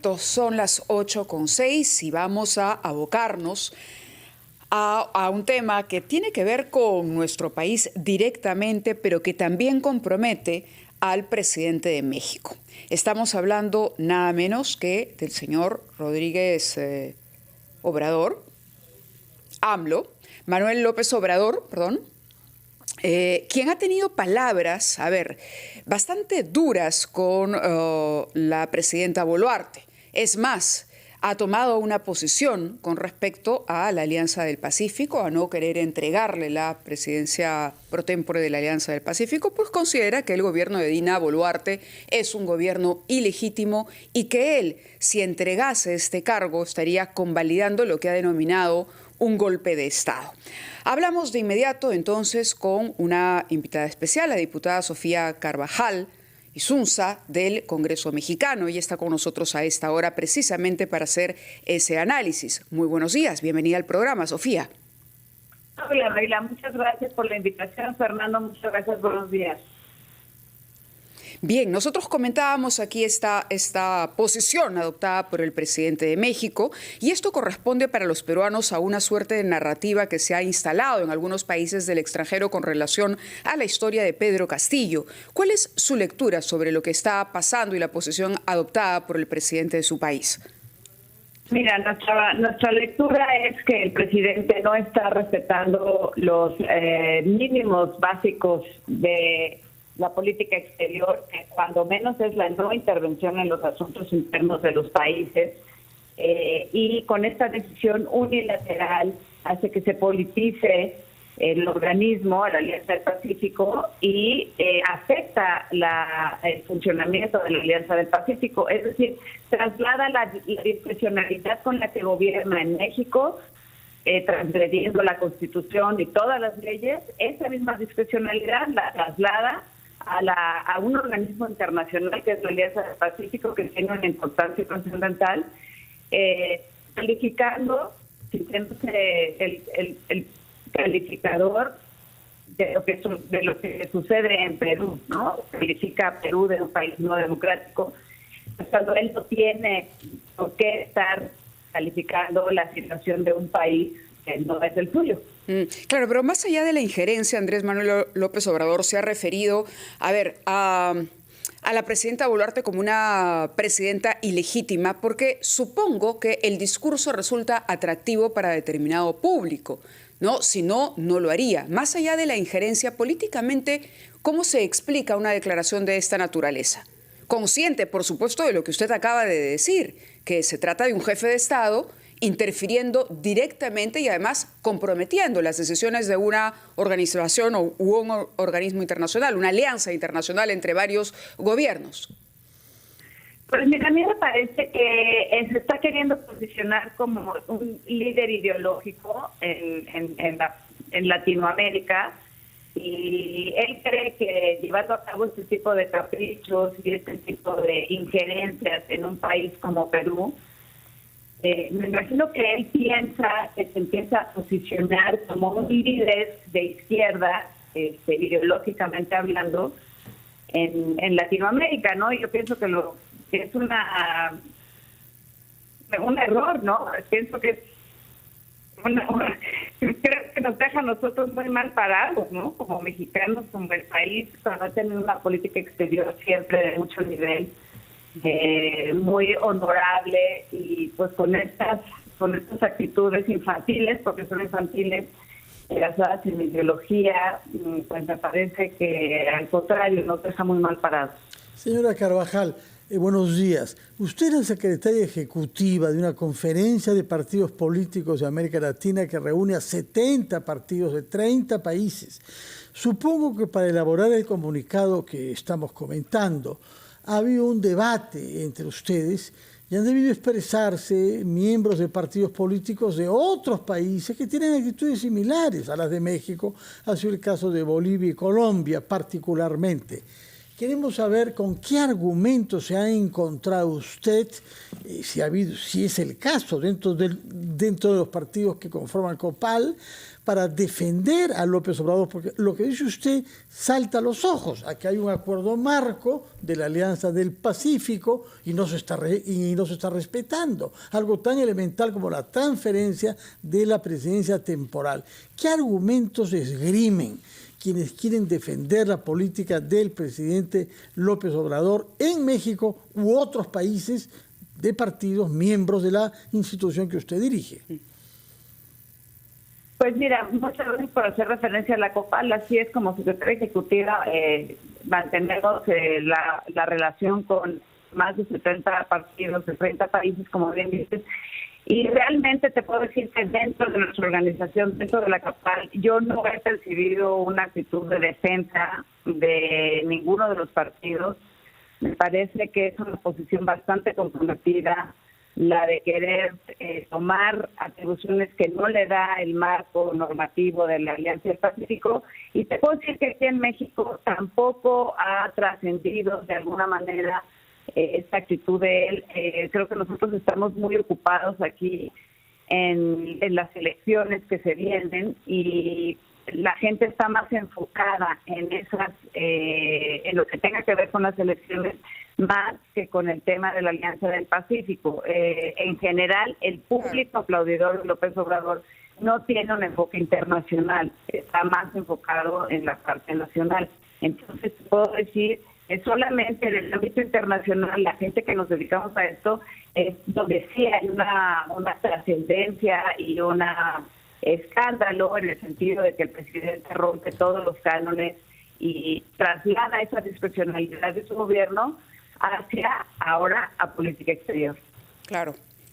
Perfecto, son las 8:06 y vamos a abocarnos a un tema que tiene que ver con nuestro país directamente, pero que también compromete al presidente de México. Estamos hablando nada menos que del señor Rodríguez Obrador, AMLO, Manuel López Obrador, perdón, quien ha tenido palabras, bastante duras con la presidenta Boluarte. Es más, ha tomado una posición con respecto a la Alianza del Pacífico, a no querer entregarle la presidencia pro tempore de la Alianza del Pacífico, pues considera que el gobierno de Dina Boluarte es un gobierno ilegítimo y que él, si entregase este cargo, estaría convalidando lo que ha denominado un golpe de Estado. Hablamos de inmediato entonces con una invitada especial, la diputada Sofía Carvajal Insunza del Congreso Mexicano. Ella está con nosotros a esta hora precisamente para hacer ese análisis. Muy buenos días, bienvenida al programa, Sofía. Hola, Reila, muchas gracias por la invitación. Fernando, muchas gracias, buenos días. Bien, nosotros comentábamos aquí esta posición adoptada por el presidente de México y esto corresponde para los peruanos a una suerte de narrativa que se ha instalado en algunos países del extranjero con relación a la historia de Pedro Castillo. ¿Cuál es su lectura sobre lo que está pasando y la posición adoptada por el presidente de su país? Mira, nuestra lectura es que el presidente no está respetando los mínimos básicos de la política exterior, que cuando menos es la no intervención en los asuntos internos de los países, y con esta decisión unilateral hace que se politice el organismo, la Alianza del Pacífico, y afecta el funcionamiento de la Alianza del Pacífico, es decir, traslada la discrecionalidad con la que gobierna en México, transgrediendo la Constitución y todas las leyes. Esa misma discrecionalidad la traslada a un organismo internacional que es la Alianza del Pacífico, que tiene una importancia trascendental, calificando, sintiéndose el calificador de lo que sucede en Perú, ¿no? Califica a Perú de un país no democrático, cuando él no tiene por qué estar calificando la situación de un país que no es el suyo. Claro, pero más allá de la injerencia, Andrés Manuel López Obrador se ha referido a la presidenta Boluarte como una presidenta ilegítima, porque supongo que el discurso resulta atractivo para determinado público, ¿no? Si no, no lo haría. Más allá de la injerencia políticamente, ¿cómo se explica una declaración de esta naturaleza? Consciente, por supuesto, de lo que usted acaba de decir, que se trata de un jefe de Estado interfiriendo directamente y además comprometiendo las decisiones de una organización u un organismo internacional, una alianza internacional entre varios gobiernos. Pues mira, a mí me parece que se está queriendo posicionar como un líder ideológico en Latinoamérica, y él cree que llevando a cabo este tipo de caprichos y este tipo de injerencias en un país como Perú, me imagino que él piensa que se empieza a posicionar como un líder de izquierda, ideológicamente hablando, en Latinoamérica, ¿no? Yo pienso que es un error, ¿no? Pienso que creo que nos deja a nosotros muy mal parados, ¿no? Como mexicanos, como el país, para tener una política exterior siempre de mucho nivel, muy honorable, y pues con estas actitudes infantiles, porque son infantiles, basadas en ideología, pues me parece que al contrario nos deja muy mal parados. Señora Carvajal, buenos días. Usted es la secretaria ejecutiva de una conferencia de partidos políticos de América Latina que reúne a 70 partidos de 30 países. Supongo que para elaborar el comunicado que estamos comentando, ha habido un debate entre ustedes y han debido expresarse miembros de partidos políticos de otros países que tienen actitudes similares a las de México, ha sido el caso de Bolivia y Colombia particularmente. Queremos saber con qué argumentos se ha encontrado usted, si es el caso, dentro de los partidos que conforman COPAL, para defender a López Obrador, porque lo que dice usted salta a los ojos. Aquí hay un acuerdo marco de la Alianza del Pacífico y no se está respetando. Algo tan elemental como la transferencia de la presidencia temporal. ¿Qué argumentos esgrimen quienes quieren defender la política del presidente López Obrador en México u otros países de partidos miembros de la institución que usted dirige? Pues mira, muchas gracias por hacer referencia a la COPAL. Así es, como secretaria ejecutiva, mantenemos la relación con más de 70 partidos de 30 países, como bien dices. Y realmente te puedo decir que dentro de nuestra organización, dentro de la COPAL, yo no he percibido una actitud de defensa de ninguno de los partidos. Me parece que es una posición bastante comprometida la de querer tomar atribuciones que no le da el marco normativo de la Alianza del Pacífico. Y te puedo decir que aquí en México tampoco ha trascendido de alguna manera esta actitud de él. Creo que nosotros estamos muy ocupados aquí en las elecciones que se vienen y la gente está más enfocada en en lo que tenga que ver con las elecciones más que con el tema de la Alianza del Pacífico. En general, el público aplaudidor de López Obrador no tiene un enfoque internacional, está más enfocado en la parte nacional. Entonces, puedo decir que solamente en el ámbito internacional, la gente que nos dedicamos a esto, es donde sí hay una trascendencia y una escándalo en el sentido de que el presidente rompe todos los cánones y traslada esa discrecionalidad de su gobierno hacia ahora a política exterior.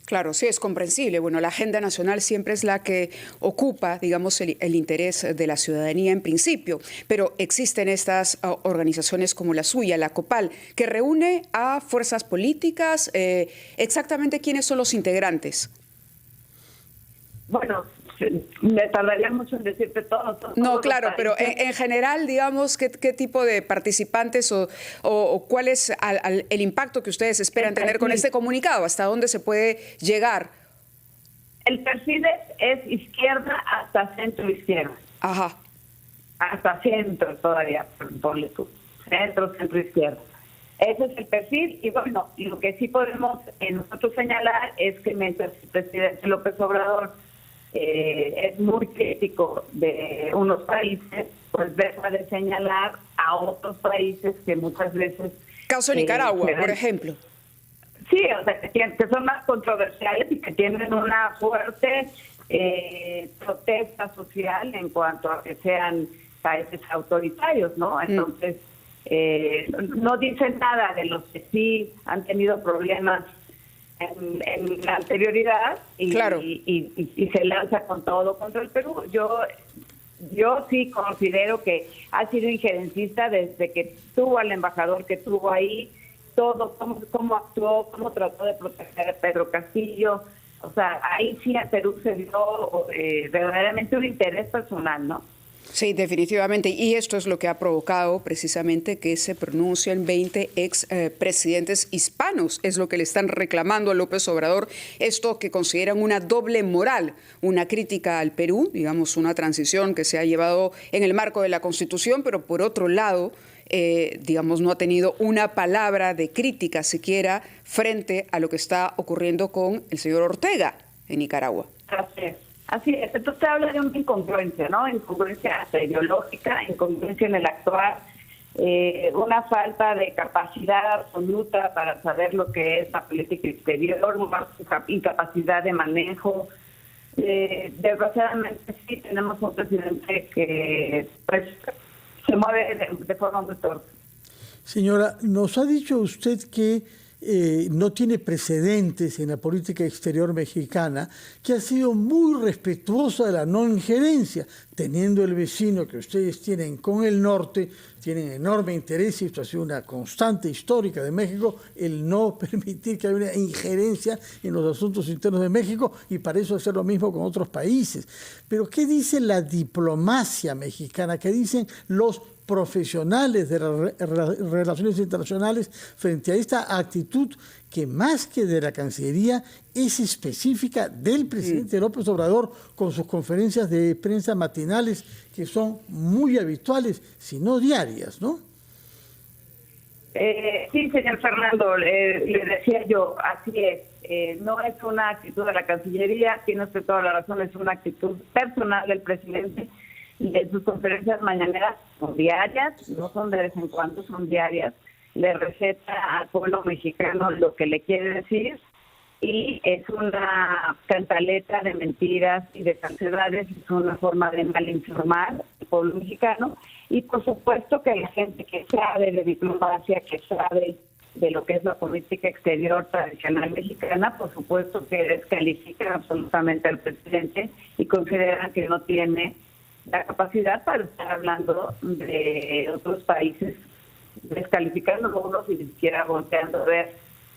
Claro, sí, es comprensible. Bueno, la agenda nacional siempre es la que ocupa, digamos, el interés de la ciudadanía en principio, pero existen estas organizaciones como la suya, la COPAL, que reúne a fuerzas políticas. ¿Exactamente quiénes son los integrantes? Bueno, me tardaría mucho en decirte todo. No, claro, pero en general, digamos, ¿qué tipo de participantes o cuál es el impacto que ustedes esperan tener con este comunicado? ¿Hasta dónde se puede llegar? El perfil es izquierda hasta centro-izquierda. Ajá. Hasta centro todavía, ponle tú. Centro-izquierda. Ese es el perfil y bueno, lo que sí podemos nosotros señalar es que mientras el presidente López Obrador es muy crítico de unos países, pues deja de señalar a otros países que muchas veces... Caso Nicaragua, por ejemplo. Sí, o sea, que son más controversiales y que tienen una fuerte protesta social en cuanto a que sean países autoritarios, ¿no? Entonces, no dicen nada de los que sí han tenido problemas en la anterioridad y, claro. y se lanza con todo contra el Perú. Yo sí considero que ha sido injerencista desde que tuvo al embajador que tuvo ahí, todo, cómo actuó, cómo trató de proteger a Pedro Castillo. O sea, ahí sí a Perú se dio verdaderamente un interés personal, ¿no? Sí, definitivamente. Y esto es lo que ha provocado precisamente que se pronuncien 20 expresidentes hispanos. Es lo que le están reclamando a López Obrador. Esto que consideran una doble moral, una crítica al Perú, digamos, una transición que se ha llevado en el marco de la Constitución, pero por otro lado, digamos, no ha tenido una palabra de crítica siquiera frente a lo que está ocurriendo con el señor Ortega en Nicaragua. Así es, entonces se habla de una incongruencia, ¿no? Incongruencia hasta ideológica, incongruencia en el actuar, una falta de capacidad absoluta para saber lo que es la política exterior, una incapacidad de manejo. Desgraciadamente sí tenemos un presidente que pues se mueve de forma muy torpe. Señora, nos ha dicho usted que no tiene precedentes en la política exterior mexicana, que ha sido muy respetuosa de la no injerencia, teniendo el vecino que ustedes tienen con el norte, tienen enorme interés, y esto ha sido una constante histórica de México, el no permitir que haya una injerencia en los asuntos internos de México, y para eso hacer lo mismo con otros países. Pero ¿qué dice la diplomacia mexicana? ¿Qué dicen los profesionales de las relaciones internacionales frente a esta actitud que más que de la Cancillería es específica del presidente López Obrador con sus conferencias de prensa matinales que son muy habituales, si no diarias, ¿no? Sí, señor Fernando, le decía yo, así es. No es una actitud de la Cancillería, tiene usted toda la razón, es una actitud personal del presidente. Y sus conferencias mañaneras son diarias, no son de vez en cuando, son diarias. Le receta al pueblo mexicano lo que le quiere decir y es una cantaleta de mentiras y de falsedades, es una forma de malinformar al pueblo mexicano. Y por supuesto que la gente que sabe de diplomacia, que sabe de lo que es la política exterior tradicional mexicana, por supuesto que descalifican absolutamente al presidente y consideran que no tiene la capacidad para estar hablando de otros países, descalificando a unos y ni siquiera volteando a ver,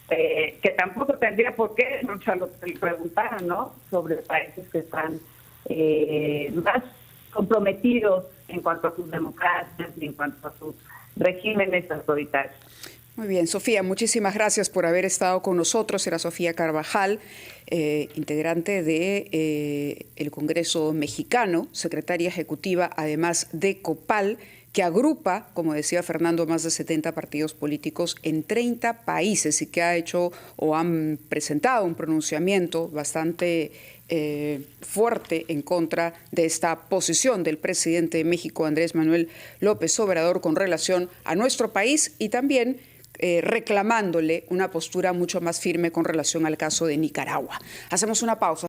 que tampoco tendría por qué, no se lo preguntaran, ¿no?, sobre países que están más comprometidos en cuanto a sus democracias y en cuanto a sus regímenes autoritarios. Muy bien, Sofía, muchísimas gracias por haber estado con nosotros. Era Sofía Carvajal, integrante de el Congreso Mexicano, secretaria ejecutiva además de COPAL, que agrupa, como decía Fernando, más de 70 partidos políticos en 30 países y que ha hecho o han presentado un pronunciamiento bastante fuerte en contra de esta posición del presidente de México, Andrés Manuel López Obrador, con relación a nuestro país y también reclamándole una postura mucho más firme con relación al caso de Nicaragua. Hacemos una pausa.